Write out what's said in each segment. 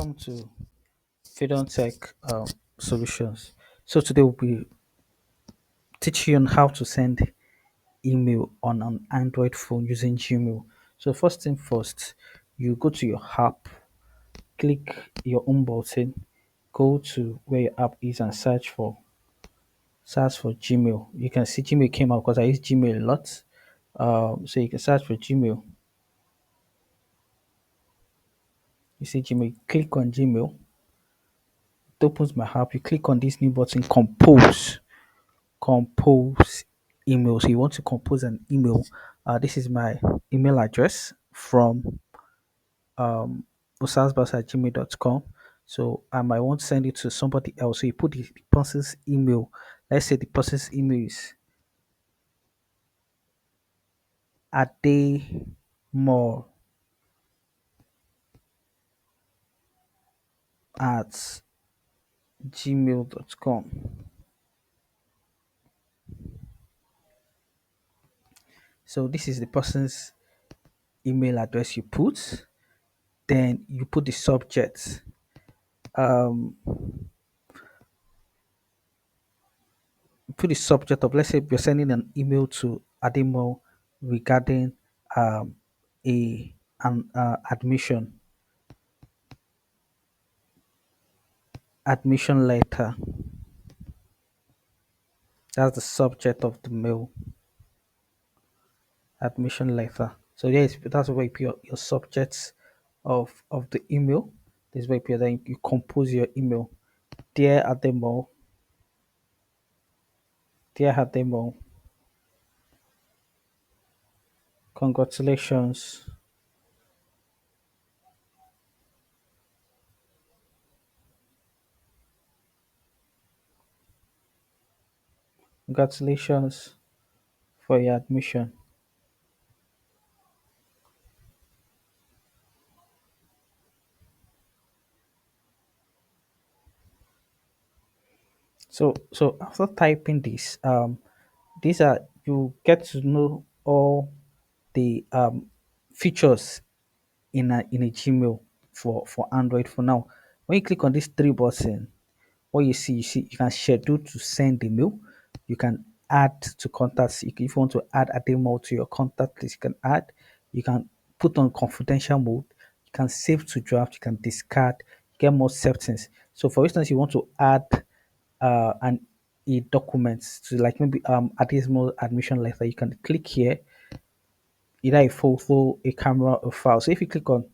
welcome to Freedom Tech Solutions. So today we'll be teaching you on how to send email on an Android phone using Gmail. So first thing first, you go to your app, click your home button, go to where your app is and search for Gmail. You can see Gmail came out because I use Gmail a lot. So you can search for Gmail. You see Gmail, click on Gmail. It opens my app. You click on this new button, compose email. So you want to compose an email. This is my email address from osasbas@gmail.com. So I might want to send it to somebody else. So you put the person's email. Let's say the person's email is ademore at gmail.com. So this is the person's email address you put. Then you put the subject. Um, put the subject of, let's say you're sending an email to Ademo regarding um, an admission letter. That's the subject of the mail, admission letter. So yes, that's where you put your subjects of the email. This is where you put, then you compose your email. Dear Ademo, dear Ademo, congratulations. Congratulations for your admission. So after typing this, these are you get to know all the features in a Gmail for Android. For now, when you click on this three button, what you see you can schedule to send the mail. You can add to contacts. If you want to add a demo to your contact list, you can add. You can put on confidential mode. You can save to draft. You can discard. Get more settings. So for instance, you want to add an a document to, like, maybe additional admission letter. You can click here, either a photo, a camera, or file. So if you click on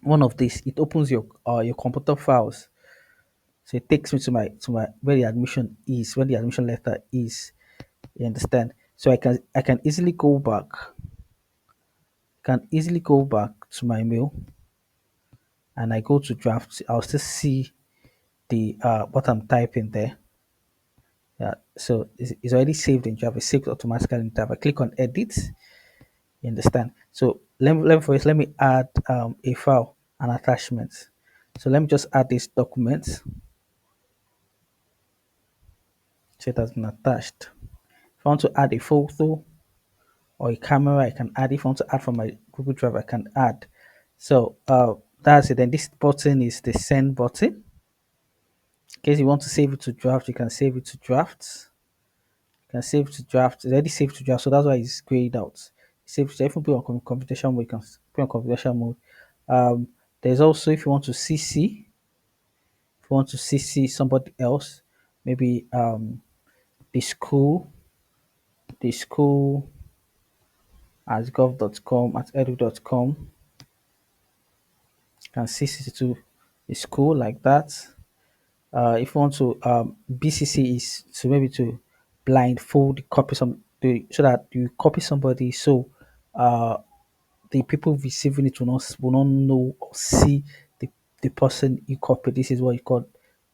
one of these, it opens your computer files. So it takes me to my where the admission is, where the admission letter is. You understand? So I can easily go back. Can easily go back to my mail, and I go to draft. I'll still see the what I'm typing there. Yeah. So it's already saved in Java. It's saved automatically in Java. Click on edit. You understand? So let me add a file, an attachment. So let me just add this document. So it has been attached. If I want to add a photo or a camera, I can add. If I want to add from my Google Drive, I can add. So that's it. Then this button is the send button. In case you want to save it to draft, you can save it to drafts. You can save to draft. It's already saved to draft, so that's why it's grayed out. Save to, if you put on confidential mode, you can put on confidential mode. There's also, if you want to CC, if you want to CC somebody else, maybe the school, the school at gov.com, at edu.com, can CC to the school like that. If you want to BCC is to maybe to blindfold copy so that you copy somebody, so uh the people receiving it will not know or see the person you copy. This is what you call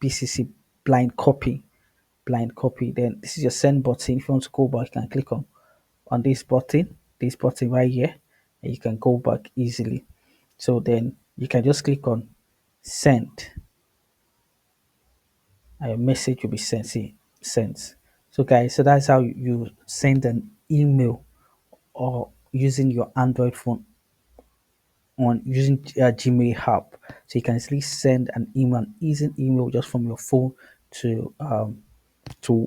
BCC, blind copy. Blind copy. Then this is your send button. If you want to go back, you can click on this button right here, and you can go back easily. So then you can just click on send, and your message will be sent. So guys, so that's how you send an email or using your Android phone on using Gmail app. So you can easily send an email, an easy email just from your phone to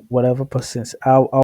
whatever persons. I'll